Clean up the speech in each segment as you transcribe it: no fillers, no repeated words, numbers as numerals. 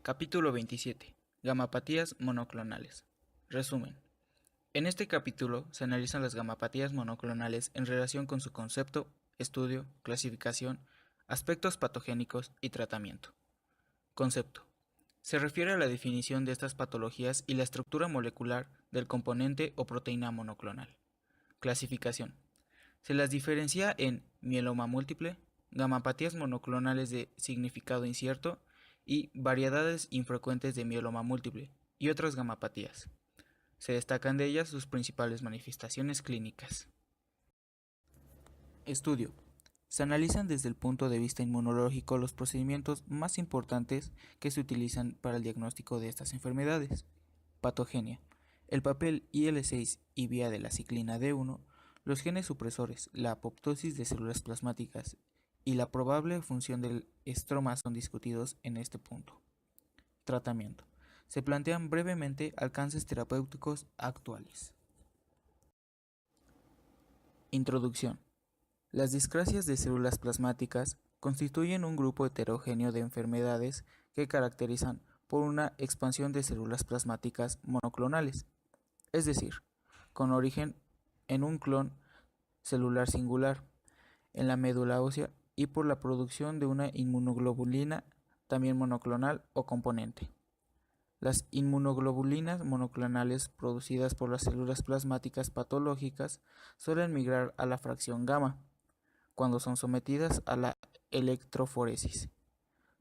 Capítulo 27. Gamapatías monoclonales. Resumen. En este capítulo se analizan las gamapatías monoclonales en relación con su concepto, estudio, clasificación, aspectos patogénicos y tratamiento. Concepto. Se refiere a la definición de estas patologías y la estructura molecular del componente o proteína monoclonal. Clasificación. Se las diferencia en mieloma múltiple, gamapatías monoclonales de significado incierto y variedades infrecuentes de mieloma múltiple y otras gamapatías. Se destacan de ellas sus principales manifestaciones clínicas. Estudio. Se analizan desde el punto de vista inmunológico los procedimientos más importantes que se utilizan para el diagnóstico de estas enfermedades. Patogenia. El papel IL-6 y vía de la ciclina D1, los genes supresores, la apoptosis de células plasmáticas y la probable función del estroma son discutidos en este punto. Tratamiento. Se plantean brevemente alcances terapéuticos actuales. Introducción. Las discrasias de células plasmáticas constituyen un grupo heterogéneo de enfermedades que caracterizan por una expansión de células plasmáticas monoclonales, es decir, con origen en un clon celular singular en la médula ósea y por la producción de una inmunoglobulina también monoclonal o componente. Las inmunoglobulinas monoclonales producidas por las células plasmáticas patológicas suelen migrar a la fracción gamma cuando son sometidas a la electroforesis,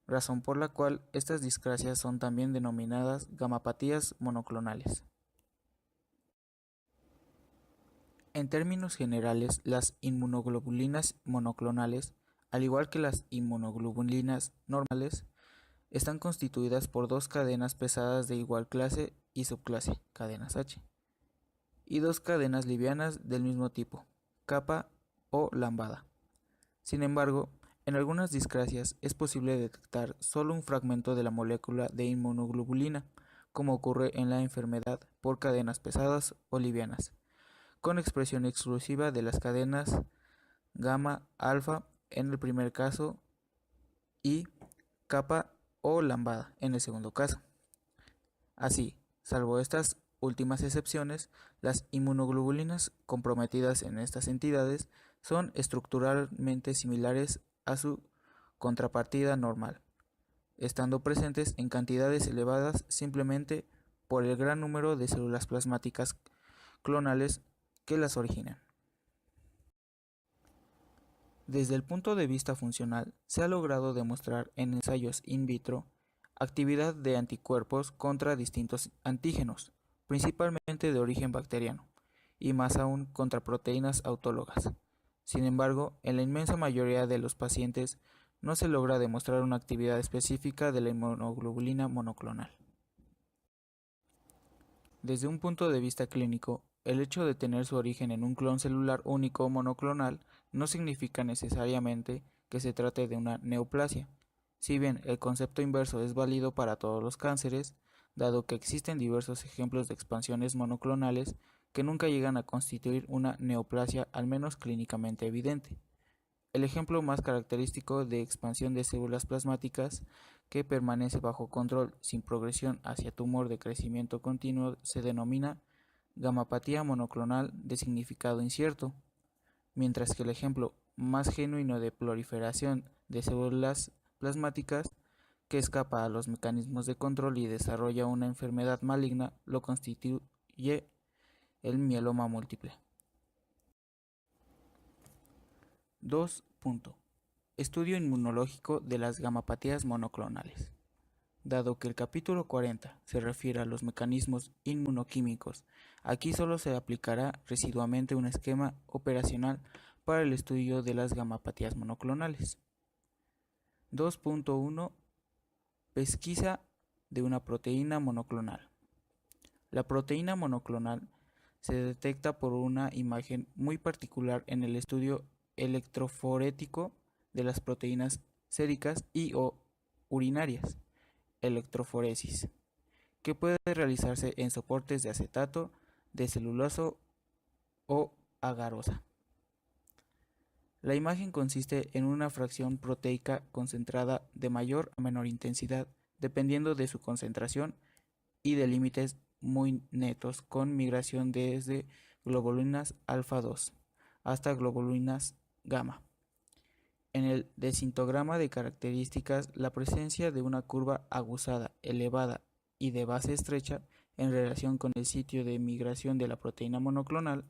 razón por la cual estas discrasias son también denominadas gamapatías monoclonales. En términos generales, las inmunoglobulinas monoclonales, al igual que las inmunoglobulinas normales, están constituidas por dos cadenas pesadas de igual clase y subclase, cadenas H, y dos cadenas livianas del mismo tipo, capa o lambada. Sin embargo, en algunas discrasias es posible detectar solo un fragmento de la molécula de inmunoglobulina, como ocurre en la enfermedad por cadenas pesadas o livianas, con expresión exclusiva de las cadenas gamma alfa en el primer caso y capa o lambada en el segundo caso. Así, salvo estas últimas excepciones, las inmunoglobulinas comprometidas en estas entidades son estructuralmente similares a su contrapartida normal, estando presentes en cantidades elevadas simplemente por el gran número de células plasmáticas clonales que las originan. Desde el punto de vista funcional, se ha logrado demostrar en ensayos in vitro actividad de anticuerpos contra distintos antígenos, principalmente de origen bacteriano, y más aún contra proteínas autólogas. Sin embargo, en la inmensa mayoría de los pacientes no se logra demostrar una actividad específica de la inmunoglobulina monoclonal. Desde un punto de vista clínico, el hecho de tener su origen en un clon celular único monoclonal no significa necesariamente que se trate de una neoplasia. Si bien el concepto inverso es válido para todos los cánceres, dado que existen diversos ejemplos de expansiones monoclonales que nunca llegan a constituir una neoplasia al menos clínicamente evidente. El ejemplo más característico de expansión de células plasmáticas que permanece bajo control sin progresión hacia tumor de crecimiento continuo se denomina gamapatía monoclonal de significado incierto, mientras que el ejemplo más genuino de proliferación de células plasmáticas que escapa a los mecanismos de control y desarrolla una enfermedad maligna lo constituye el mieloma múltiple. 2. Estudio inmunológico de las gamapatías monoclonales. Dado que el capítulo 40 se refiere a los mecanismos inmunoquímicos, aquí solo se aplicará residualmente un esquema operacional para el estudio de las gamapatías monoclonales. 2.1. Pesquisa de una proteína monoclonal. La proteína monoclonal se detecta por una imagen muy particular en el estudio electroforético de las proteínas séricas y o urinarias, electroforesis, que puede realizarse en soportes de acetato, de celuloso o agarosa. La imagen consiste en una fracción proteica concentrada de mayor a menor intensidad dependiendo de su concentración y de límites muy netos, con migración desde globulinas alfa 2 hasta globulinas gamma. En el densitograma de características, la presencia de una curva aguzada, elevada y de base estrecha en relación con el sitio de migración de la proteína monoclonal.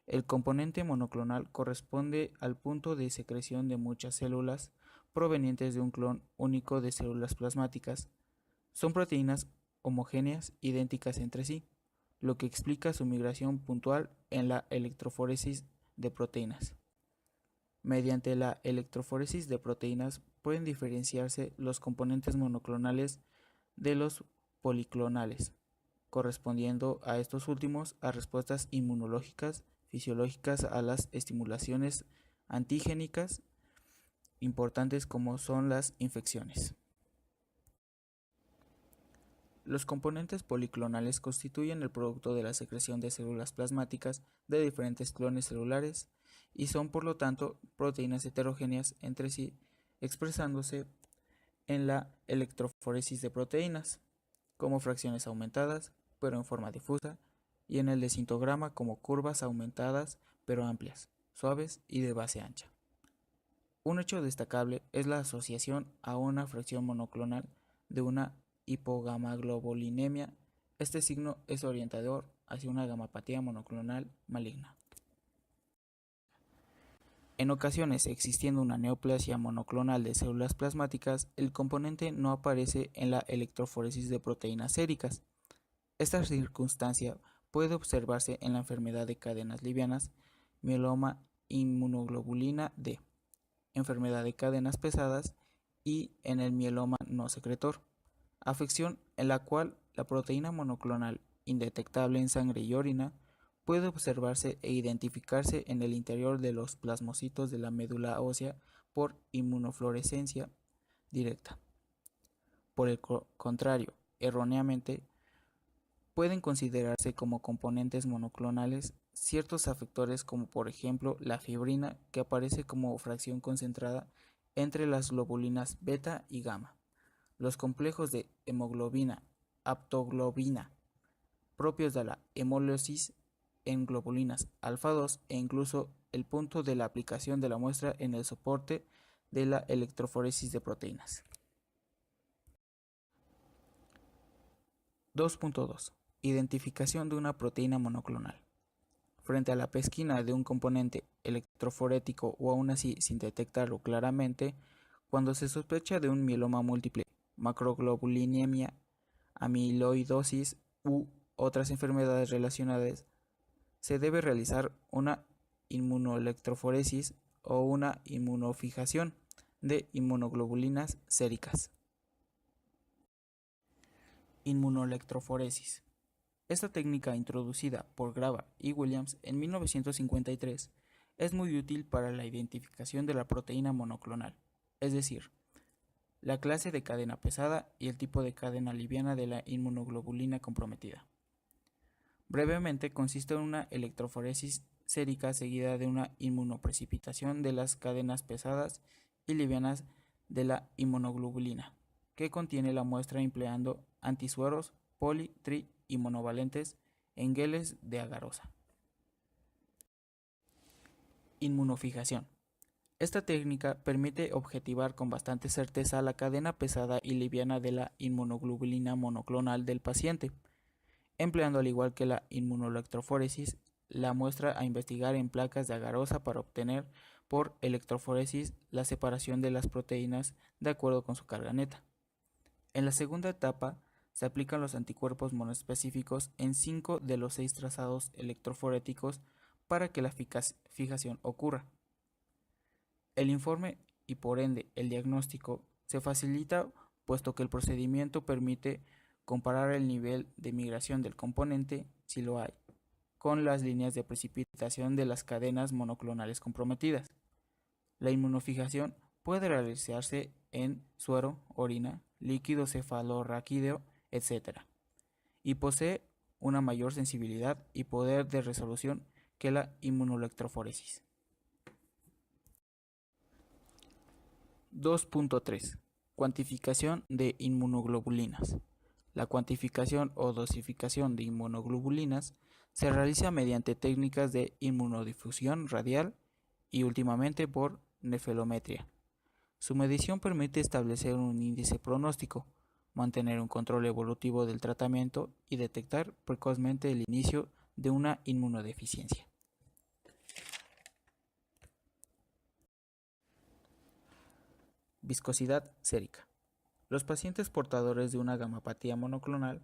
El componente monoclonal corresponde al punto de secreción de muchas células provenientes de un clon único de células plasmáticas. Son proteínas homogéneas idénticas entre sí, lo que explica su migración puntual en la electroforesis de proteínas. Mediante la electroforesis de proteínas pueden diferenciarse los componentes monoclonales de los policlonales, correspondiendo a estos últimos a respuestas inmunológicas fisiológicas a las estimulaciones antigénicas importantes como son las infecciones. Los componentes policlonales constituyen el producto de la secreción de células plasmáticas de diferentes clones celulares y son por lo tanto proteínas heterogéneas entre sí, expresándose en la electroforesis de proteínas como fracciones aumentadas pero en forma difusa y en el densitograma como curvas aumentadas pero amplias, suaves y de base ancha. Un hecho destacable es la asociación a una fracción monoclonal de una hipogamaglobulinemia. Este signo es orientador hacia una gamapatía monoclonal maligna. En ocasiones, existiendo una neoplasia monoclonal de células plasmáticas, el componente no aparece en la electroforesis de proteínas séricas. Esta circunstancia puede observarse en la enfermedad de cadenas livianas, mieloma inmunoglobulina D, enfermedad de cadenas pesadas y en el mieloma no secretor, afección en la cual la proteína monoclonal indetectable en sangre y orina puede observarse e identificarse en el interior de los plasmocitos de la médula ósea por inmunofluorescencia directa. Por el contrario, erróneamente, pueden considerarse como componentes monoclonales ciertos afectores como por ejemplo la fibrina, que aparece como fracción concentrada entre las globulinas beta y gamma, los complejos de hemoglobina, aptoglobina, propios de la hemólisis en globulinas alfa 2 e incluso el punto de la aplicación de la muestra en el soporte de la electroforesis de proteínas. 2.2. Identificación de una proteína monoclonal. Frente a la pesquisa de un componente electroforético o aún así sin detectarlo claramente, cuando se sospecha de un mieloma múltiple, macroglobulinemia, amiloidosis u otras enfermedades relacionadas, se debe realizar una inmunoelectroforesis o una inmunofijación de inmunoglobulinas séricas. Inmunoelectroforesis. Esta técnica, introducida por Grava y Williams en 1953, es muy útil para la identificación de la proteína monoclonal, es decir, la clase de cadena pesada y el tipo de cadena liviana de la inmunoglobulina comprometida. Brevemente, consiste en una electroforesis sérica seguida de una inmunoprecipitación de las cadenas pesadas y livianas de la inmunoglobulina, que contiene la muestra empleando antisueros poli, tri y monovalentes en geles de agarosa. Inmunofijación. Esta técnica permite objetivar con bastante certeza la cadena pesada y liviana de la inmunoglobulina monoclonal del paciente, empleando al igual que la inmunoelectroforesis la muestra a investigar en placas de agarosa para obtener por electroforesis la separación de las proteínas de acuerdo con su carga neta. En la segunda etapa se aplican los anticuerpos monoespecíficos en 5 de los 6 trazados electroforéticos para que la fijación ocurra. El informe y por ende el diagnóstico se facilita puesto que el procedimiento permite comparar el nivel de migración del componente, si lo hay, con las líneas de precipitación de las cadenas monoclonales comprometidas. La inmunofijación puede realizarse en suero, orina, líquido cefalorraquídeo, etc. y posee una mayor sensibilidad y poder de resolución que la inmunoelectroforesis. 2.3. Cuantificación de inmunoglobulinas. La cuantificación o dosificación de inmunoglobulinas se realiza mediante técnicas de inmunodifusión radial y últimamente por nefelometría. Su medición permite establecer un índice pronóstico, mantener un control evolutivo del tratamiento y detectar precozmente el inicio de una inmunodeficiencia. Viscosidad sérica. Los pacientes portadores de una gamapatía monoclonal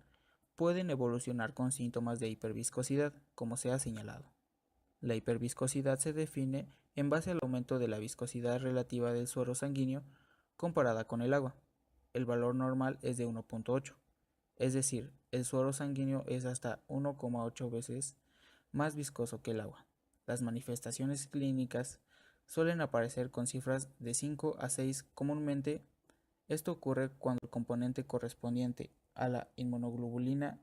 pueden evolucionar con síntomas de hiperviscosidad, como se ha señalado. La hiperviscosidad se define en base al aumento de la viscosidad relativa del suero sanguíneo comparada con el agua. El valor normal es de 1.8, es decir, el suero sanguíneo es hasta 1,8 veces más viscoso que el agua. Las manifestaciones clínicas suelen aparecer con cifras de 5 a 6 comúnmente. Esto ocurre cuando el componente correspondiente a la inmunoglobulina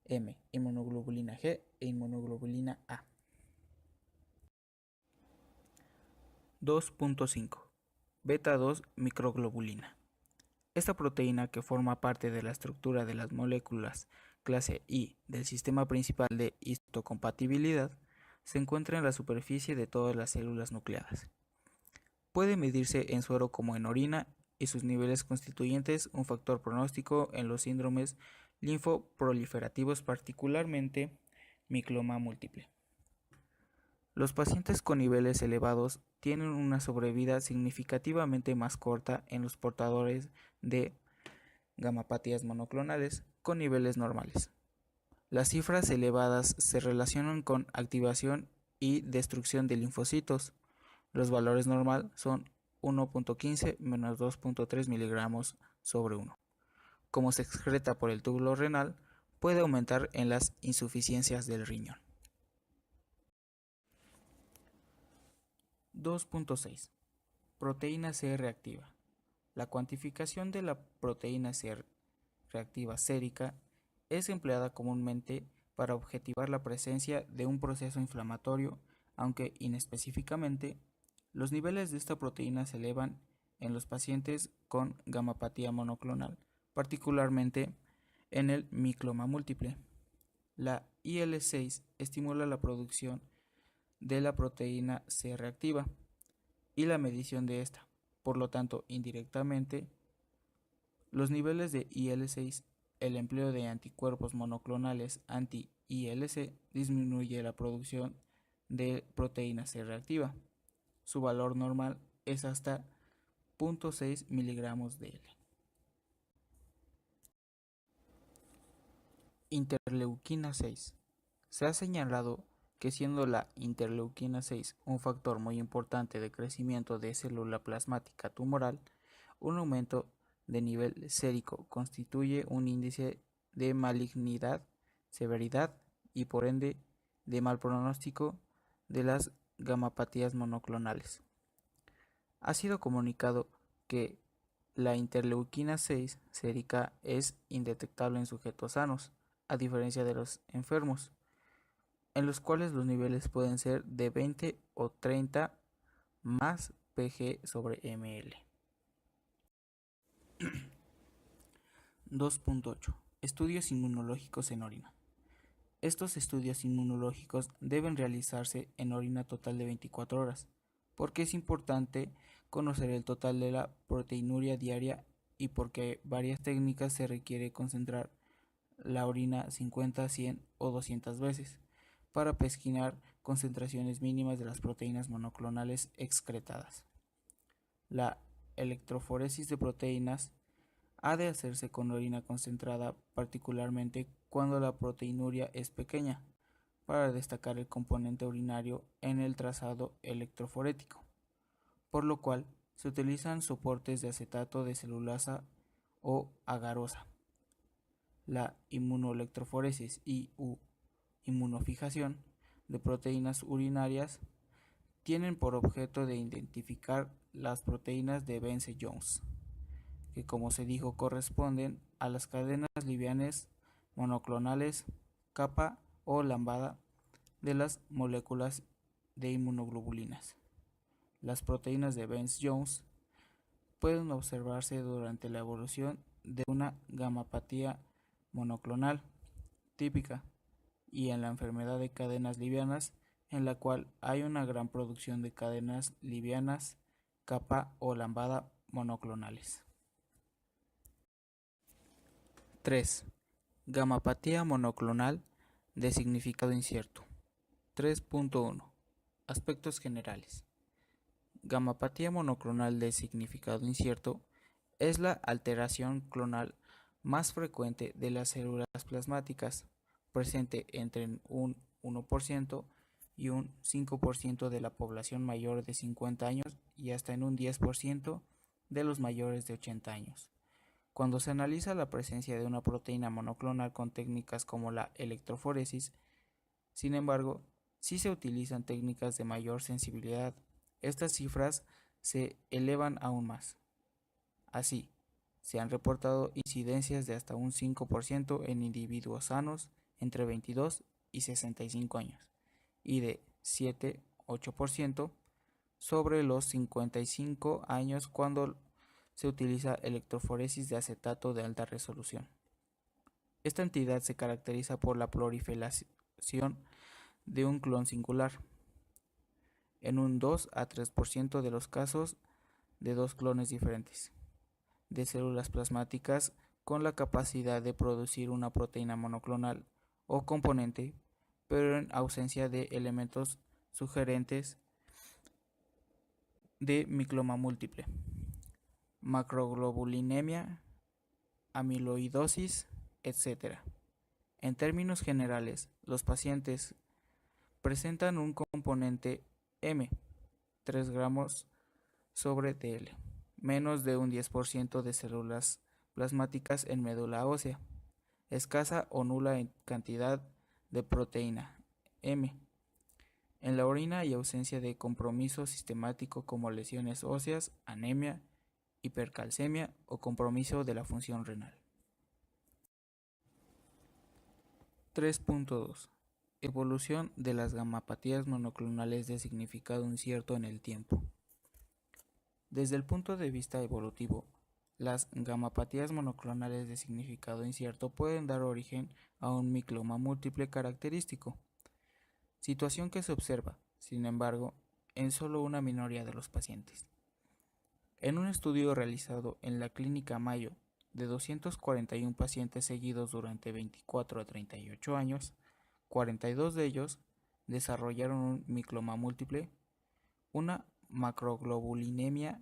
M, inmunoglobulina G e inmunoglobulina A. 2.5. Beta 2 microglobulina. Esta proteína, que forma parte de la estructura de las moléculas clase I del sistema principal de histocompatibilidad, se encuentra en la superficie de todas las células nucleadas. Puede medirse en suero como en orina y sus niveles constituyentes un factor pronóstico en los síndromes linfoproliferativos, particularmente mieloma múltiple. Los pacientes con niveles elevados tienen una sobrevida significativamente más corta en los portadores de gamapatías monoclonales con niveles normales. Las cifras elevadas se relacionan con activación y destrucción de linfocitos. Los valores normal son 1.15 menos 2.3 miligramos sobre 1. Como se excreta por el túbulo renal, puede aumentar en las insuficiencias del riñón. 2.6. Proteína C reactiva. La cuantificación de la proteína C reactiva sérica es empleada comúnmente para objetivar la presencia de un proceso inflamatorio, aunque inespecíficamente, los niveles de esta proteína se elevan en los pacientes con gamapatía monoclonal, particularmente en el mieloma múltiple. La IL-6 estimula la producción de la proteína C reactiva y la medición de esta. Por lo tanto, indirectamente, los niveles de IL-6, el empleo de anticuerpos monoclonales anti-IL-6 disminuye la producción de proteína C reactiva. Su valor normal es hasta 0.6 miligramos de L. Interleuquina 6. Se ha señalado que, siendo la interleuquina 6 un factor muy importante de crecimiento de célula plasmática tumoral, un aumento de nivel sérico constituye un índice de malignidad, severidad y por ende de mal pronóstico de las gamapatías monoclonales. Ha sido comunicado que la interleuquina 6 sérica es indetectable en sujetos sanos, a diferencia de los enfermos, en los cuales los niveles pueden ser de 20 o 30 más pg sobre ml. 2.8. Estudios inmunológicos en orina. Estos estudios inmunológicos deben realizarse en orina total de 24 horas, porque es importante conocer el total de la proteinuria diaria y porque varias técnicas se requiere concentrar la orina 50, 100 o 200 veces para pesquinar concentraciones mínimas de las proteínas monoclonales excretadas. La electroforesis de proteínas ha de hacerse con orina concentrada, particularmente cuando la proteinuria es pequeña, para destacar el componente urinario en el trazado electroforético, por lo cual se utilizan soportes de acetato de celulasa o agarosa. La inmunoelectroforesis y inmunofijación de proteínas urinarias tienen por objeto de identificar las proteínas de Bence-Jones, que, como se dijo, corresponden a las cadenas livianas monoclonales capa o lambda de las moléculas de inmunoglobulinas. Las proteínas de Bence-Jones pueden observarse durante la evolución de una gamapatía monoclonal típica y en la enfermedad de cadenas livianas, en la cual hay una gran producción de cadenas livianas capa o lambada monoclonales. 3. Gamapatía monoclonal de significado incierto. 3.1. Aspectos generales. Gamapatía monoclonal de significado incierto es la alteración clonal más frecuente de las células plasmáticas, presente entre un 1% y un 5% de la población mayor de 50 años y hasta en un 10% de los mayores de 80 años. Cuando se analiza la presencia de una proteína monoclonal con técnicas como la electroforesis, sin embargo, si se utilizan técnicas de mayor sensibilidad, estas cifras se elevan aún más. Así, se han reportado incidencias de hasta un 5% en individuos sanos entre 22 y 65 años y de 7-8% sobre los 55 años cuando se utiliza electroforesis de acetato de alta resolución. Esta entidad se caracteriza por la proliferación de un clon singular, en un 2-3% de los casos de dos clones diferentes, de células plasmáticas con la capacidad de producir una proteína monoclonal o componente, pero en ausencia de elementos sugerentes de micloma múltiple, macroglobulinemia, amiloidosis, etc. En términos generales, los pacientes presentan un componente M, 3 gramos sobre dl, menos de un 10% de células plasmáticas en médula ósea, escasa o nula en cantidad de proteína M. En la orina y ausencia de compromiso sistemático como lesiones óseas, anemia, hipercalcemia o compromiso de la función renal. 3.2. Evolución de las gamapatías monoclonales de significado incierto en el tiempo. Desde el punto de vista evolutivo, las gamapatías monoclonales de significado incierto pueden dar origen a un micloma múltiple característico, situación que se observa, sin embargo, en solo una minoría de los pacientes. En un estudio realizado en la Clínica Mayo de 241 pacientes seguidos durante 24 a 38 años, 42 de ellos desarrollaron un micloma múltiple, una macroglobulinemia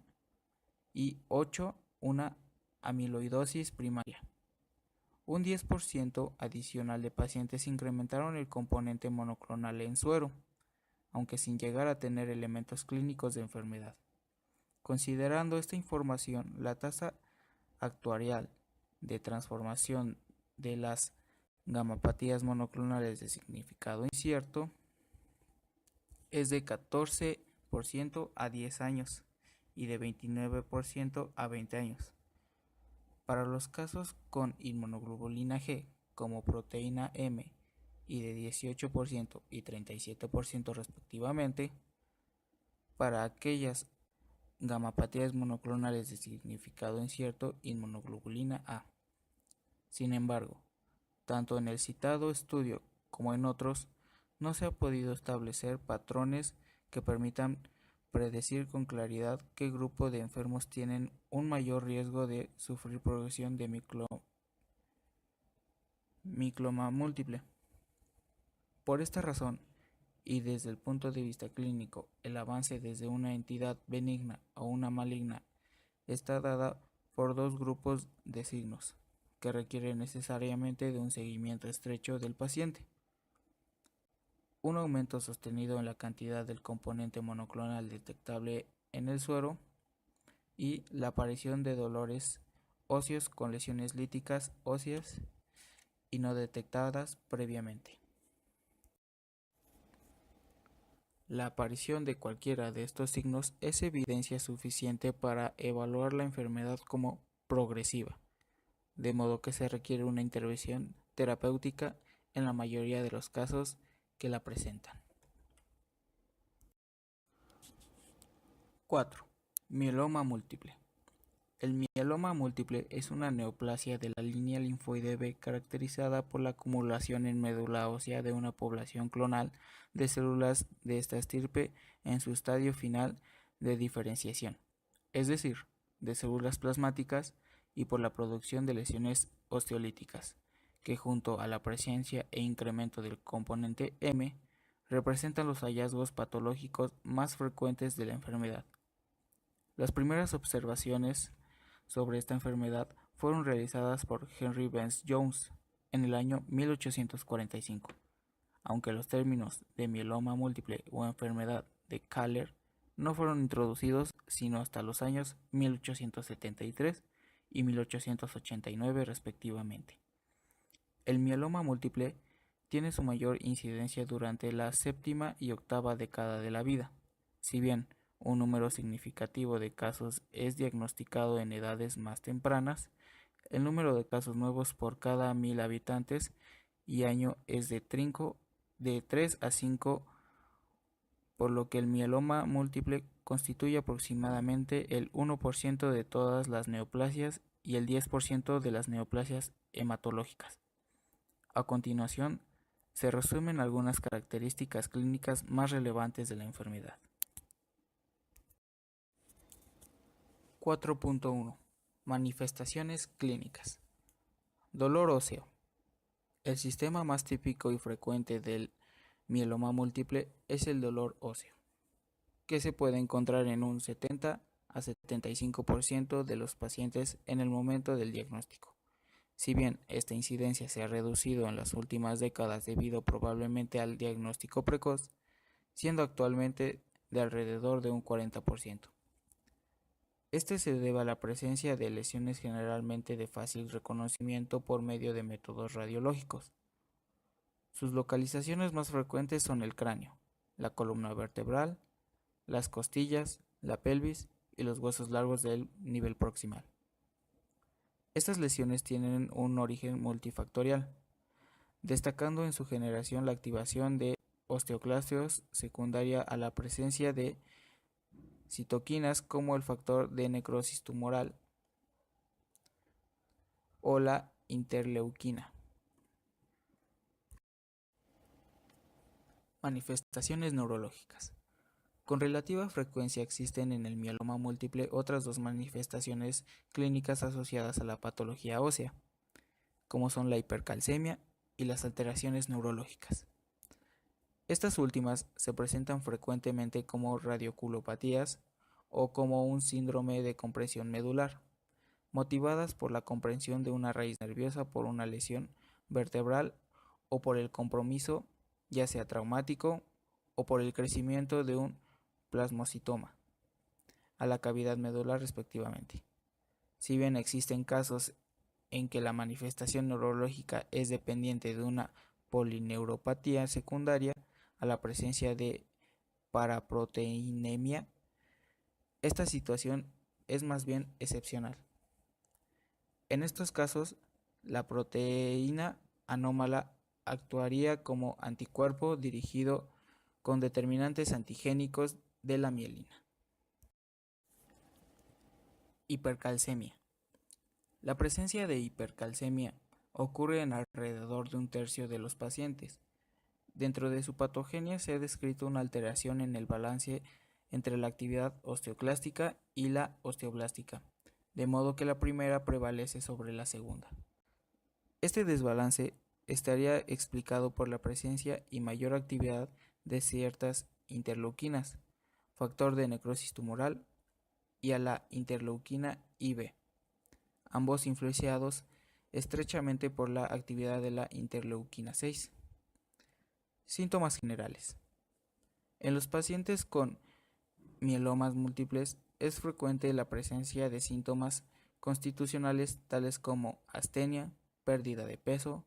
y 8 una amiloidosis primaria. Un 10% adicional de pacientes incrementaron el componente monoclonal en suero, aunque sin llegar a tener elementos clínicos de enfermedad. Considerando esta información, la tasa actuarial de transformación de las gamapatías monoclonales de significado incierto es de 14% a 10 años y de 29% a 20 años. Para los casos con inmunoglobulina G como proteína M y de 18% y 37% respectivamente, para aquellas gamapatías monoclonales de significado incierto inmunoglobulina A. Sin embargo, tanto en el citado estudio como en otros, no se ha podido establecer patrones que permitan predecir con claridad qué grupo de enfermos tienen un mayor riesgo de sufrir progresión de micloma múltiple. Por esta razón, y desde el punto de vista clínico, el avance desde una entidad benigna a una maligna está dada por dos grupos de signos que requieren necesariamente de un seguimiento estrecho del paciente. Un aumento sostenido en la cantidad del componente monoclonal detectable en el suero y la aparición de dolores óseos con lesiones líticas óseas y no detectadas previamente. La aparición de cualquiera de estos signos es evidencia suficiente para evaluar la enfermedad como progresiva, de modo que se requiere una intervención terapéutica en la mayoría de los casos que la presentan. 4. Mieloma múltiple. El mieloma múltiple es una neoplasia de la línea linfoide B caracterizada por la acumulación en médula ósea de una población clonal de células de esta estirpe en su estadio final de diferenciación, es decir, de células plasmáticas, y por la producción de lesiones osteolíticas, que junto a la presencia e incremento del componente M representan los hallazgos patológicos más frecuentes de la enfermedad. Las primeras observaciones sobre esta enfermedad fueron realizadas por Henry Benz Jones en el año 1845, aunque los términos de mieloma múltiple o enfermedad de Kahler no fueron introducidos sino hasta los años 1873 y 1889 respectivamente. El mieloma múltiple tiene su mayor incidencia durante la séptima y octava década de la vida, si bien un número significativo de casos es diagnosticado en edades más tempranas. El número de casos nuevos por cada 1000 habitantes y año es de 3 a 5, por lo que el mieloma múltiple constituye aproximadamente el 1% de todas las neoplasias y el 10% de las neoplasias hematológicas. A continuación, se resumen algunas características clínicas más relevantes de la enfermedad. 4.1. Manifestaciones clínicas. Dolor óseo. El sistema más típico y frecuente del mieloma múltiple es el dolor óseo, que se puede encontrar en un 70 a 75% de los pacientes en el momento del diagnóstico. Si bien esta incidencia se ha reducido en las últimas décadas debido probablemente al diagnóstico precoz, siendo actualmente de alrededor de un 40%. Este se debe a la presencia de lesiones generalmente de fácil reconocimiento por medio de métodos radiológicos. Sus localizaciones más frecuentes son el cráneo, la columna vertebral, las costillas, la pelvis y los huesos largos del nivel proximal. Estas lesiones tienen un origen multifactorial, destacando en su generación la activación de osteoclastios secundaria a la presencia de citoquinas como el factor de necrosis tumoral o la interleuquina. Manifestaciones neurológicas. Con relativa frecuencia existen en el mieloma múltiple otras dos manifestaciones clínicas asociadas a la patología ósea, como son la hipercalcemia y las alteraciones neurológicas. Estas últimas se presentan frecuentemente como radioculopatías o como un síndrome de compresión medular, motivadas por la comprensión de una raíz nerviosa por una lesión vertebral o por el compromiso, ya sea traumático o por el crecimiento de un plasmocitoma a la cavidad medular respectivamente. Si bien existen casos en que la manifestación neurológica es dependiente de una polineuropatía secundaria a la presencia de paraproteinemia, esta situación es más bien excepcional. En estos casos, la proteína anómala actuaría como anticuerpo dirigido con determinantes antigénicos de la mielina. Hipercalcemia. La presencia de hipercalcemia ocurre en alrededor de un tercio de los pacientes. Dentro de su patogenia se ha descrito una alteración en el balance entre la actividad osteoclástica y la osteoblástica, de modo que la primera prevalece sobre la segunda. Este desbalance estaría explicado por la presencia y mayor actividad de ciertas interleuquinas, factor de necrosis tumoral, y a la interleuquina IB, ambos influenciados estrechamente por la actividad de la interleuquina 6. Síntomas generales. En los pacientes con mielomas múltiples es frecuente la presencia de síntomas constitucionales tales como astenia, pérdida de peso,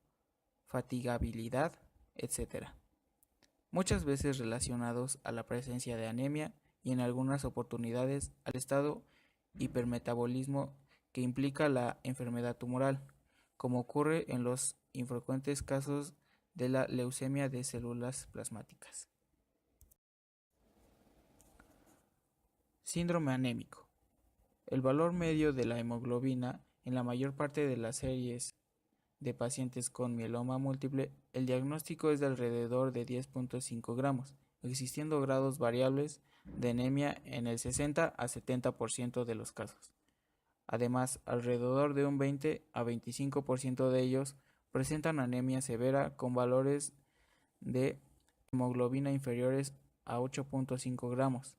fatigabilidad, etc., muchas veces relacionados a la presencia de anemia y en algunas oportunidades al estado hipermetabolismo que implica la enfermedad tumoral, como ocurre en los infrecuentes casos de la leucemia de células plasmáticas. Síndrome anémico. El valor medio de la hemoglobina en la mayor parte de las series de pacientes con mieloma múltiple, el diagnóstico es de alrededor de 10.5 gramos, existiendo grados variables de anemia en el 60 a 70% de los casos. Además, alrededor de un 20 a 25% de ellos presentan anemia severa con valores de hemoglobina inferiores a 8.5 gramos.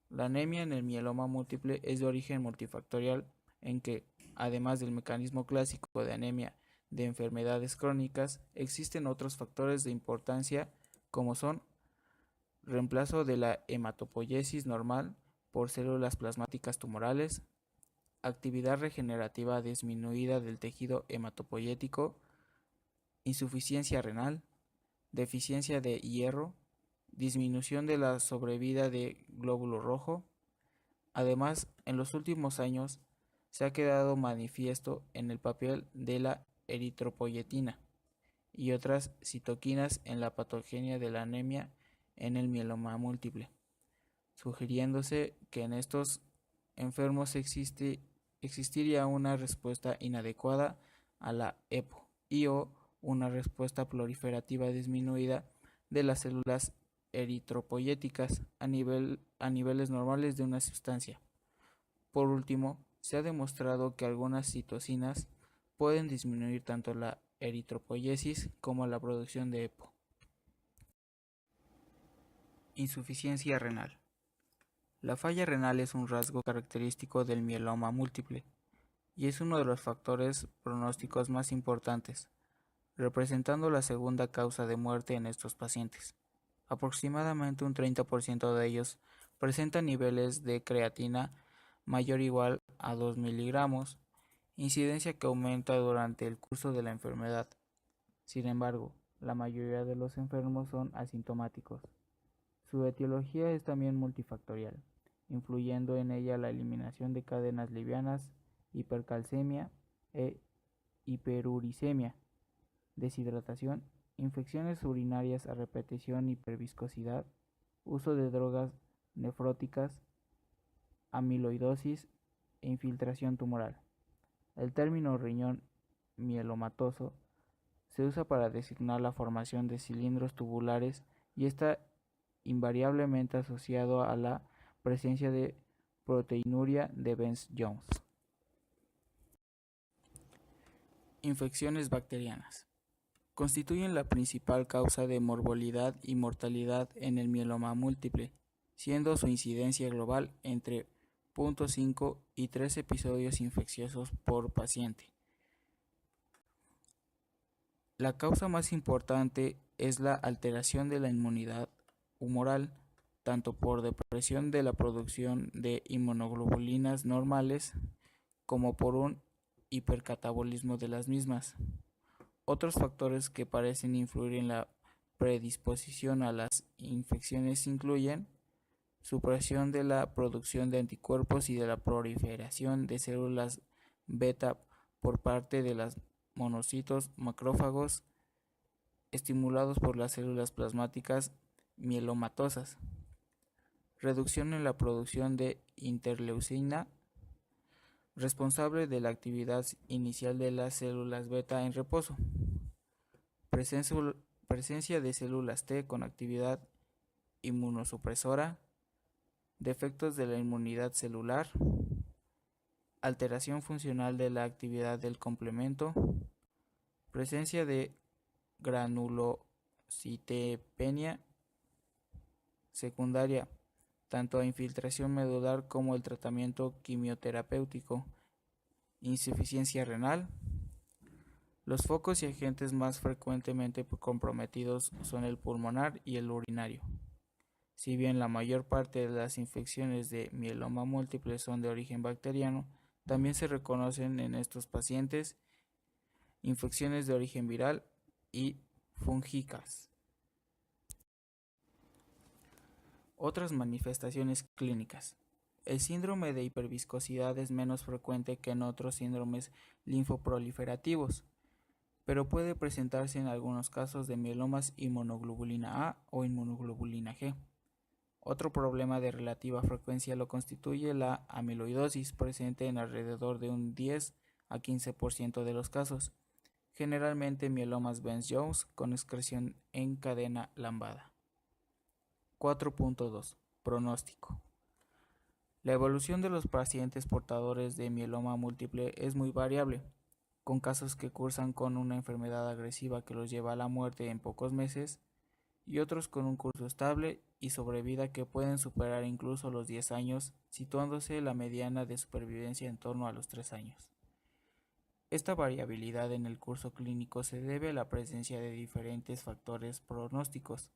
La anemia en el mieloma múltiple es de origen multifactorial en que, además del mecanismo clásico de anemia de enfermedades crónicas, existen otros factores de importancia como son reemplazo de la hematopoiesis normal por células plasmáticas tumorales, actividad regenerativa disminuida del tejido hematopoyético, insuficiencia renal, deficiencia de hierro, disminución de la sobrevida de glóbulo rojo. Además, en los últimos años se ha quedado manifiesto en el papel de la eritropoyetina y otras citoquinas en la patogenia de la anemia en el mieloma múltiple, sugiriéndose que en estos enfermos existiría una respuesta inadecuada a la EPO y o una respuesta proliferativa disminuida de las células eritropoyéticas a niveles normales de una sustancia. Por último, se ha demostrado que algunas citocinas pueden disminuir tanto la eritropoyesis como la producción de EPO. Insuficiencia renal. La falla renal es un rasgo característico del mieloma múltiple y es uno de los factores pronósticos más importantes, representando la segunda causa de muerte en estos pacientes. Aproximadamente un 30% de ellos presentan niveles de creatina mayor o igual a 2 miligramos, incidencia que aumenta durante el curso de la enfermedad. Sin embargo, la mayoría de los enfermos son asintomáticos. Su etiología es también multifactorial, influyendo en ella la eliminación de cadenas livianas, hipercalcemia e hiperuricemia, deshidratación, infecciones urinarias a repetición, hiperviscosidad, uso de drogas nefróticas, amiloidosis e infiltración tumoral. El término riñón mielomatoso se usa para designar la formación de cilindros tubulares y está invariablemente asociado a la presencia de proteinuria de Bence-Jones. Infecciones bacterianas. Constituyen la principal causa de morbilidad y mortalidad en el mieloma múltiple, siendo su incidencia global entre 0.5 y 3 episodios infecciosos por paciente. La causa más importante es la alteración de la inmunidad humoral, tanto por depresión de la producción de inmunoglobulinas normales como por un hipercatabolismo de las mismas. Otros factores que parecen influir en la predisposición a las infecciones incluyen supresión de la producción de anticuerpos y de la proliferación de células beta por parte de los monocitos macrófagos estimulados por las células plasmáticas mielomatosas, reducción en la producción de interleucina, responsable de la actividad inicial de las células beta en reposo, presencia de células T con actividad inmunosupresora, defectos de la inmunidad celular, alteración funcional de la actividad del complemento, presencia de granulocitopenia secundaria, tanto a infiltración medular como el tratamiento quimioterapéutico, insuficiencia renal. Los focos y agentes más frecuentemente comprometidos son el pulmonar y el urinario. Si bien la mayor parte de las infecciones de mieloma múltiple son de origen bacteriano, también se reconocen en estos pacientes infecciones de origen viral y fúngicas. Otras manifestaciones clínicas. El síndrome de hiperviscosidad es menos frecuente que en otros síndromes linfoproliferativos, pero puede presentarse en algunos casos de mielomas inmunoglobulina A o inmunoglobulina G. Otro problema de relativa frecuencia lo constituye la amiloidosis, presente en alrededor de un 10 a 15% de los casos, generalmente mielomas Benz-Jones con excreción en cadena lambada. 4.2. Pronóstico. La evolución de los pacientes portadores de mieloma múltiple es muy variable, con casos que cursan con una enfermedad agresiva que los lleva a la muerte en pocos meses y otros con un curso estable y sobrevida que pueden superar incluso los 10 años, situándose la mediana de supervivencia en torno a los 3 años. Esta variabilidad en el curso clínico se debe a la presencia de diferentes factores pronósticos,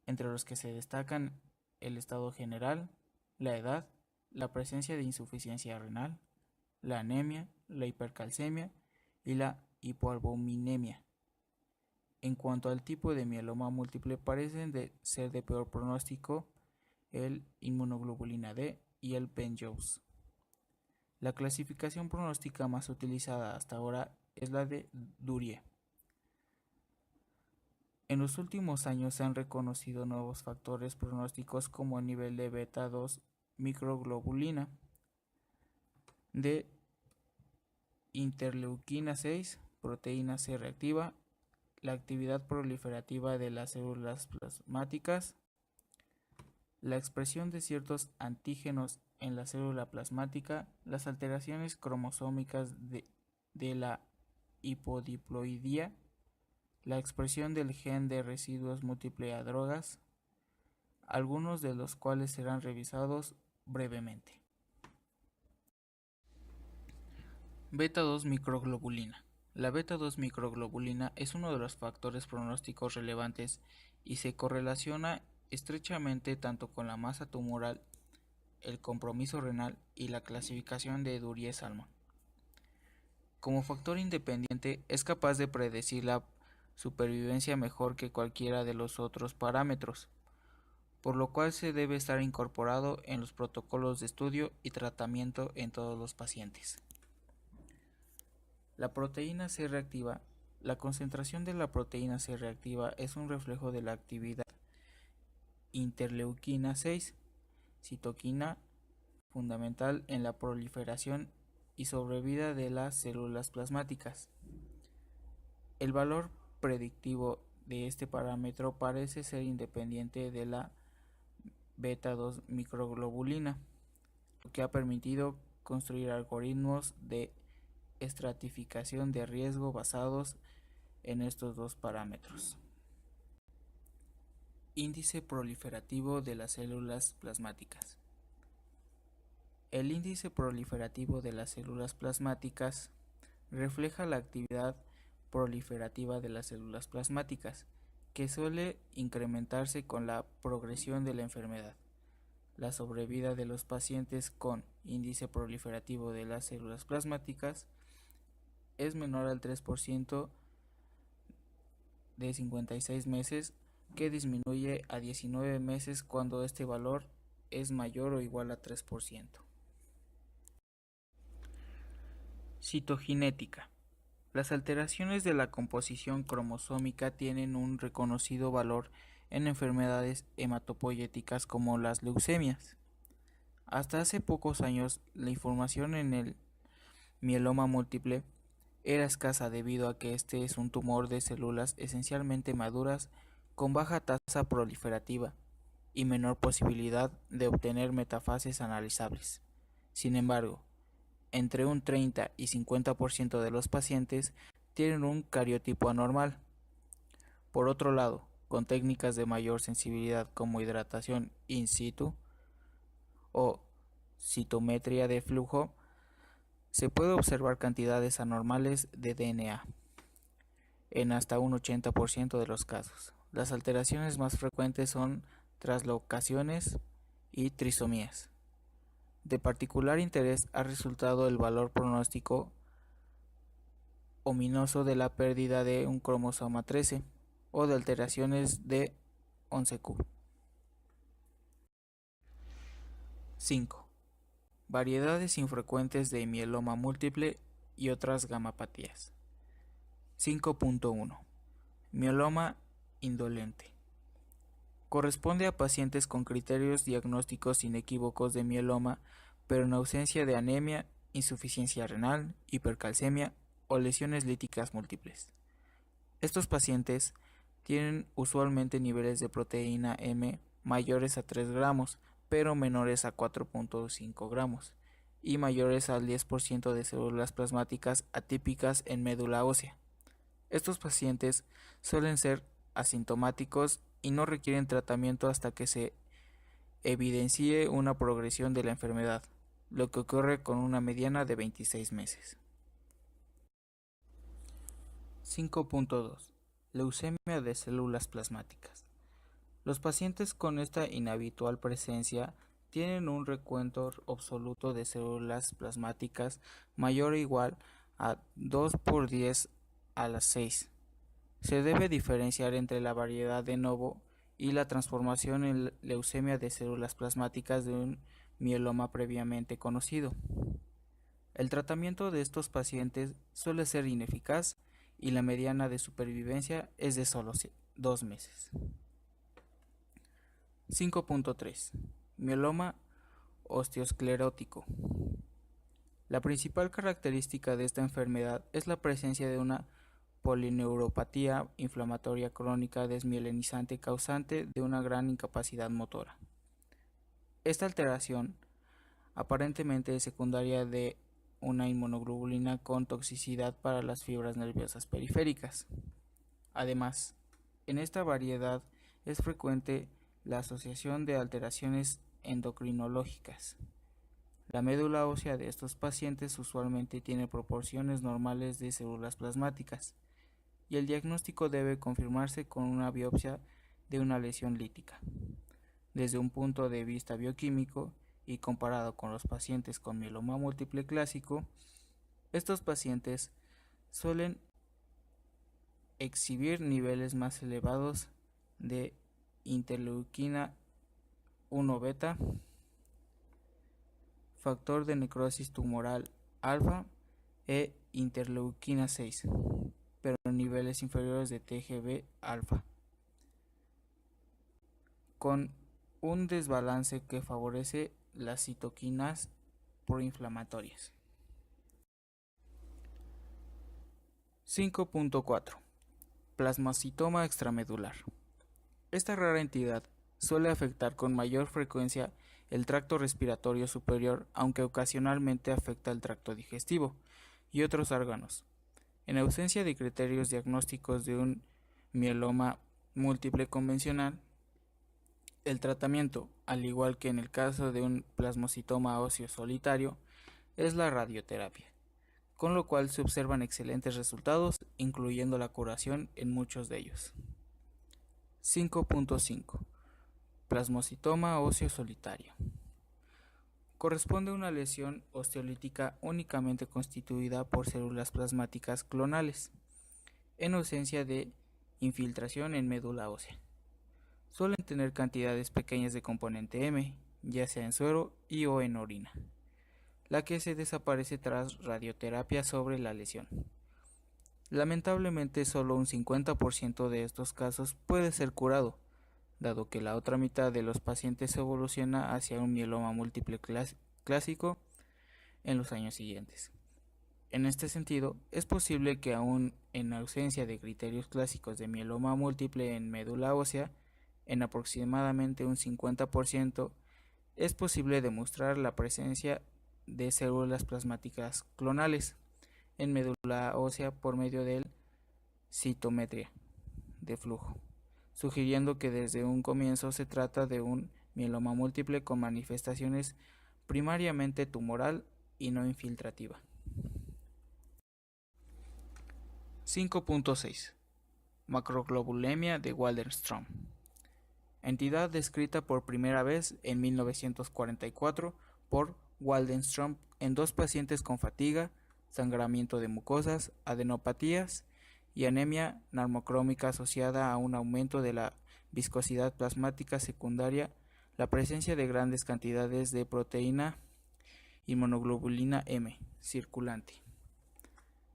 entre los que se destacan el estado general, la edad, la presencia de insuficiencia renal, la anemia, la hipercalcemia y la hipoalbuminemia. En cuanto al tipo de mieloma múltiple, parecen ser de peor pronóstico el inmunoglobulina D y el Benz-Jones. La clasificación pronóstica más utilizada hasta ahora es la de Durie. En los últimos años se han reconocido nuevos factores pronósticos como el nivel de beta 2 microglobulina, de interleuquina 6, proteína C reactiva, la actividad proliferativa de las células plasmáticas, la expresión de ciertos antígenos en la célula plasmática, las alteraciones cromosómicas de la hipodiploidía, la expresión del gen de residuos múltiple a drogas, algunos de los cuales serán revisados brevemente. Beta 2 microglobulina. La beta 2 microglobulina es uno de los factores pronósticos relevantes y se correlaciona estrechamente tanto con la masa tumoral, el compromiso renal y la clasificación de Durie-Salmon. Como factor independiente, es capaz de predecir la supervivencia mejor que cualquiera de los otros parámetros, por lo cual se debe estar incorporado en los protocolos de estudio y tratamiento en todos los pacientes. La proteína C reactiva. La concentración de la proteína C reactiva es un reflejo de la actividad interleuquina 6, citoquina fundamental en la proliferación y sobrevida de las células plasmáticas. El valor predictivo de este parámetro parece ser independiente de la beta 2 microglobulina, lo que ha permitido construir algoritmos de estratificación de riesgo basados en estos dos parámetros. Índice proliferativo de las células plasmáticas. El índice proliferativo de las células plasmáticas refleja la actividad proliferativa de las células plasmáticas, que suele incrementarse con la progresión de la enfermedad. La sobrevida de los pacientes con índice proliferativo de las células plasmáticas es menor al 3% de 56 meses, que disminuye a 19 meses cuando este valor es mayor o igual a 3%. Citogenética. Las alteraciones de la composición cromosómica tienen un reconocido valor en enfermedades hematopoyéticas como las leucemias. Hasta hace pocos años, la información en el mieloma múltiple era escasa debido a que este es un tumor de células esencialmente maduras con baja tasa proliferativa y menor posibilidad de obtener metafases analizables. Sin embargo, entre un 30 y 50% de los pacientes tienen un cariotipo anormal. Por otro lado, con técnicas de mayor sensibilidad como hidratación in situ o citometría de flujo, se puede observar cantidades anormales de DNA en hasta un 80% de los casos. Las alteraciones más frecuentes son traslocaciones y trisomías. De particular interés ha resultado el valor pronóstico ominoso de la pérdida de un cromosoma 13 o de alteraciones de 11q. 5. Variedades infrecuentes de mieloma múltiple y otras gamapatías. 5.1. Mieloma indolente. Corresponde a pacientes con criterios diagnósticos inequívocos de mieloma, pero en ausencia de anemia, insuficiencia renal, hipercalcemia o lesiones líticas múltiples. Estos pacientes tienen usualmente niveles de proteína M mayores a 3 gramos, pero menores a 4,5 gramos, y mayores al 10% de células plasmáticas atípicas en médula ósea. Estos pacientes suelen ser asintomáticos y no requieren tratamiento hasta que se evidencie una progresión de la enfermedad, lo que ocurre con una mediana de 26 meses. 5.2. Leucemia de células plasmáticas. Los pacientes con esta inhabitual presencia tienen un recuento absoluto de células plasmáticas mayor o igual a 2 por 10 a la 6. Se debe diferenciar entre la variedad de novo y la transformación en leucemia de células plasmáticas de un mieloma previamente conocido. El tratamiento de estos pacientes suele ser ineficaz y la mediana de supervivencia es de solo 2 meses. 5.3. Mieloma osteosclerótico. La principal característica de esta enfermedad es la presencia de una polineuropatía inflamatoria crónica desmielinizante causante de una gran incapacidad motora. Esta alteración aparentemente es secundaria de una inmunoglobulina con toxicidad para las fibras nerviosas periféricas. Además, en esta variedad es frecuente la asociación de alteraciones endocrinológicas. La médula ósea de estos pacientes usualmente tiene proporciones normales de células plasmáticas, y el diagnóstico debe confirmarse con una biopsia de una lesión lítica. Desde un punto de vista bioquímico y comparado con los pacientes con mieloma múltiple clásico, estos pacientes suelen exhibir niveles más elevados de interleuquina 1 beta, factor de necrosis tumoral alfa e interleuquina 6, pero en niveles inferiores de TGB alfa, con un desbalance que favorece las citoquinas proinflamatorias. 5.4. Plasmacitoma extramedular. Esta rara entidad suele afectar con mayor frecuencia el tracto respiratorio superior, aunque ocasionalmente afecta el tracto digestivo y otros órganos. En ausencia de criterios diagnósticos de un mieloma múltiple convencional, el tratamiento, al igual que en el caso de un plasmocitoma óseo solitario, es la radioterapia, con lo cual se observan excelentes resultados, incluyendo la curación en muchos de ellos. 5.5. Plasmocitoma óseo solitario. Corresponde a una lesión osteolítica únicamente constituida por células plasmáticas clonales, en ausencia de infiltración en médula ósea. Suelen tener cantidades pequeñas de componente M, ya sea en suero y o en orina, la que se desaparece tras radioterapia sobre la lesión. Lamentablemente, solo un 50% de estos casos puede ser curado, dado que la otra mitad de los pacientes evoluciona hacia un mieloma múltiple clásico en los años siguientes. En este sentido, es posible que aún en ausencia de criterios clásicos de mieloma múltiple en médula ósea, en aproximadamente un 50%, es posible demostrar la presencia de células plasmáticas clonales en médula ósea por medio de citometría de flujo, sugiriendo que desde un comienzo se trata de un mieloma múltiple con manifestaciones primariamente tumoral y no infiltrativa. 5.6. Macroglobulemia de Waldenström. Entidad descrita por primera vez en 1944 por Waldenström en 2 pacientes con fatiga, sangramiento de mucosas, adenopatías y anemia normocrómica asociada a un aumento de la viscosidad plasmática secundaria, la presencia de grandes cantidades de proteína inmunoglobulina M circulante.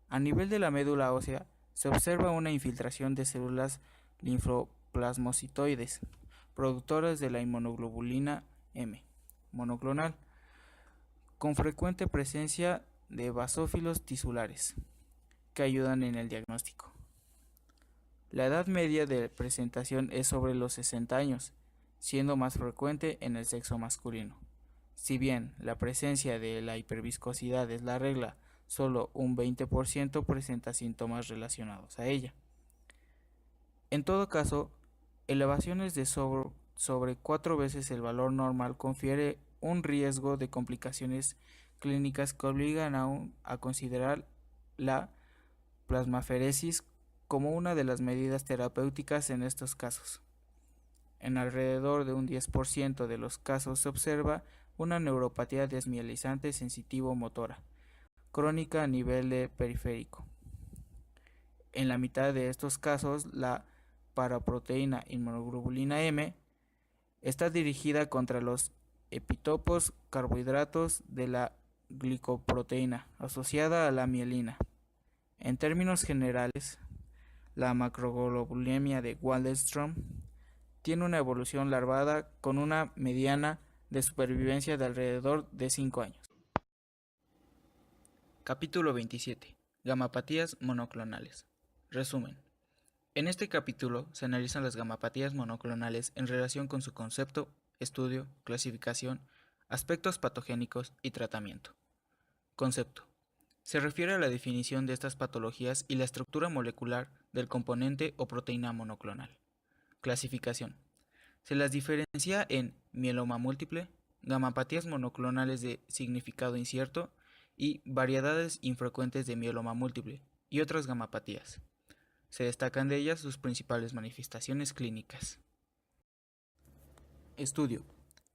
A nivel de la médula ósea se observa una infiltración de células linfoplasmocitoides, productoras de la inmunoglobulina M monoclonal, con frecuente presencia de basófilos tisulares, que ayudan en el diagnóstico. La edad media de presentación es sobre los 60 años, siendo más frecuente en el sexo masculino. Si bien la presencia de la hiperviscosidad es la regla, solo un 20% presenta síntomas relacionados a ella. En todo caso, elevaciones de sobre 4 veces el valor normal confiere un riesgo de complicaciones clínicas que obligan aún a considerar la plasmaferesis como una de las medidas terapéuticas en estos casos. En alrededor de un 10% de los casos se observa una neuropatía desmielizante sensitivo-motora crónica a nivel de periférico. En la mitad de estos casos, la paraproteína inmunoglobulina M está dirigida contra los epitopos carbohidratos de la glicoproteína asociada a la mielina. En términos generales, la macroglobulinemia de Waldenström tiene una evolución larvada con una mediana de supervivencia de alrededor de 5 años. Capítulo 27. Gamapatías monoclonales. Resumen. En este capítulo se analizan las gamapatías monoclonales en relación con su concepto, estudio, clasificación, aspectos patogénicos y tratamiento. Concepto. Se refiere a la definición de estas patologías y la estructura molecular del componente o proteína monoclonal. Clasificación. Se las diferencia en mieloma múltiple, gamapatías monoclonales de significado incierto y variedades infrecuentes de mieloma múltiple y otras gamapatías. Se destacan de ellas sus principales manifestaciones clínicas. Estudio.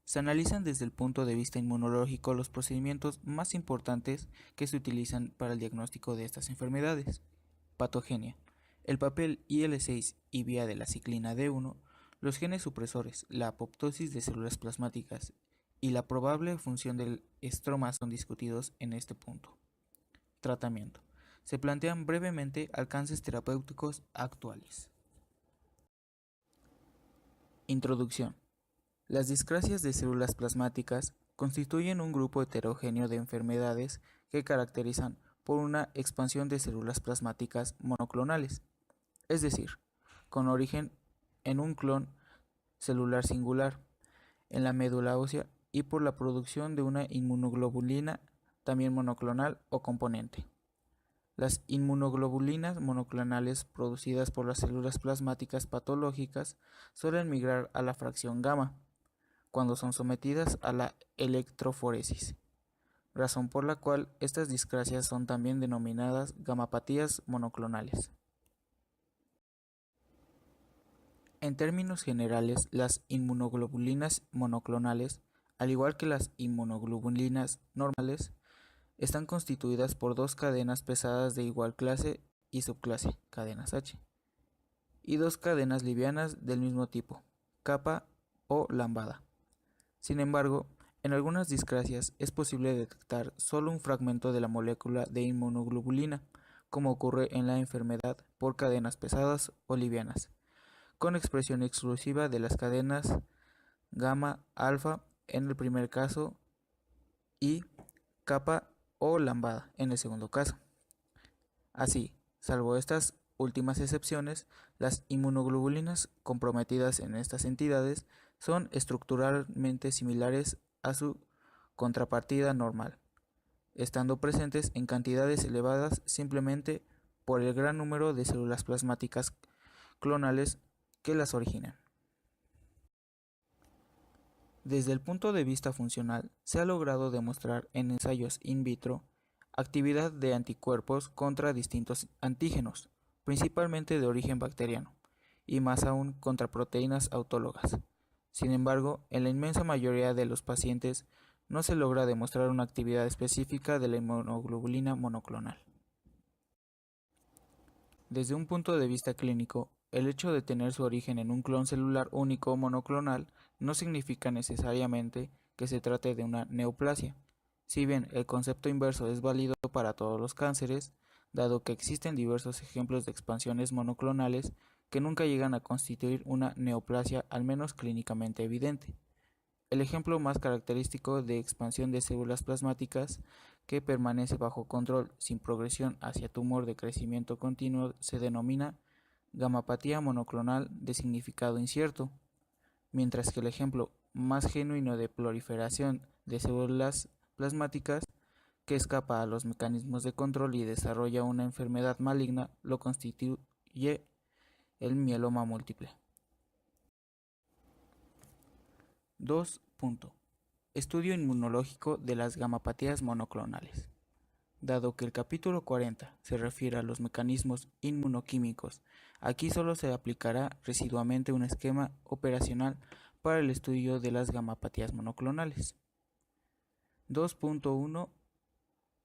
Se analizan desde el punto de vista inmunológico los procedimientos más importantes que se utilizan para el diagnóstico de estas enfermedades. Patogenia. El papel IL-6 y vía de la ciclina D1, los genes supresores, la apoptosis de células plasmáticas y la probable función del estroma son discutidos en este punto. Tratamiento. Se plantean brevemente alcances terapéuticos actuales. Introducción. Las discrasias de células plasmáticas constituyen un grupo heterogéneo de enfermedades que caracterizan por una expansión de células plasmáticas monoclonales, es decir, con origen en un clon celular singular en la médula ósea y por la producción de una inmunoglobulina también monoclonal o componente. Las inmunoglobulinas monoclonales producidas por las células plasmáticas patológicas suelen migrar a la fracción gamma cuando son sometidas a la electroforesis, razón por la cual estas discrasias son también denominadas gamapatías monoclonales. En términos generales, las inmunoglobulinas monoclonales, al igual que las inmunoglobulinas normales, están constituidas por dos cadenas pesadas de igual clase y subclase, cadenas H, y dos cadenas livianas del mismo tipo, capa o lambada. Sin embargo, en algunas discrasias es posible detectar solo un fragmento de la molécula de inmunoglobulina, como ocurre en la enfermedad por cadenas pesadas o livianas, con expresión exclusiva de las cadenas gamma alfa en el primer caso y capa o lambada en el segundo caso. Así, salvo estas últimas excepciones, las inmunoglobulinas comprometidas en estas entidades son estructuralmente similares a su contrapartida normal, estando presentes en cantidades elevadas simplemente por el gran número de células plasmáticas clonales que las originan. Desde el punto de vista funcional, se ha logrado demostrar en ensayos in vitro actividad de anticuerpos contra distintos antígenos, principalmente de origen bacteriano, y más aún contra proteínas autólogas. Sin embargo, en la inmensa mayoría de los pacientes no se logra demostrar una actividad específica de la inmunoglobulina monoclonal. Desde un punto de vista clínico, el hecho de tener su origen en un clon celular único monoclonal no significa necesariamente que se trate de una neoplasia. Si bien el concepto inverso es válido para todos los cánceres, dado que existen diversos ejemplos de expansiones monoclonales que nunca llegan a constituir una neoplasia, al menos clínicamente evidente. El ejemplo más característico de expansión de células plasmáticas que permanece bajo control sin progresión hacia tumor de crecimiento continuo se denomina gamapatía monoclonal de significado incierto, mientras que el ejemplo más genuino de proliferación de células plasmáticas que escapa a los mecanismos de control y desarrolla una enfermedad maligna lo constituye el mieloma múltiple. 2. Estudio inmunológico de las gamapatías monoclonales. Dado que el capítulo 40 se refiere a los mecanismos inmunoquímicos, aquí solo se aplicará residualmente un esquema operacional para el estudio de las gamapatías monoclonales. 2.1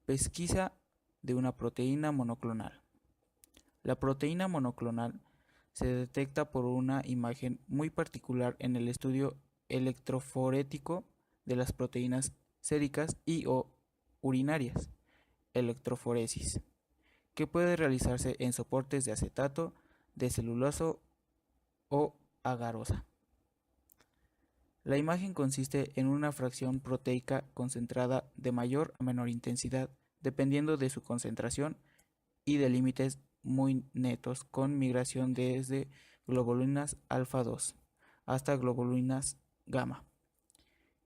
Pesquisa de una proteína monoclonal. La proteína monoclonal se detecta por una imagen muy particular en el estudio electroforético de las proteínas séricas y o urinarias, electroforesis, que puede realizarse en soportes de acetato, de celuloso o agarosa. La imagen consiste en una fracción proteica concentrada de mayor a menor intensidad, dependiendo de su concentración y de límites muy netos, con migración desde globulinas alfa 2 hasta globulinas gamma.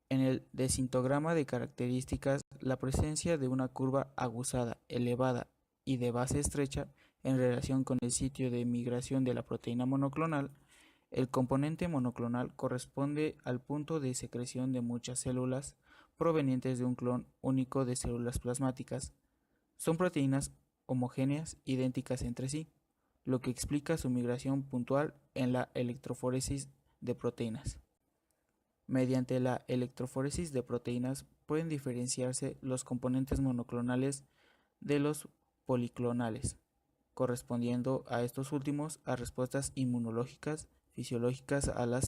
En el densitograma de características, la presencia de una curva aguzada, elevada y de base estrecha en relación con el sitio de migración de la proteína monoclonal. El componente monoclonal corresponde al punto de secreción de muchas células provenientes de un clon único de células plasmáticas. Son proteínas homogéneas idénticas entre sí, lo que explica su migración puntual en la electroforesis de proteínas. Mediante la electroforesis de proteínas pueden diferenciarse los componentes monoclonales de los policlonales, correspondiendo a estos últimos a respuestas inmunológicas fisiológicas a las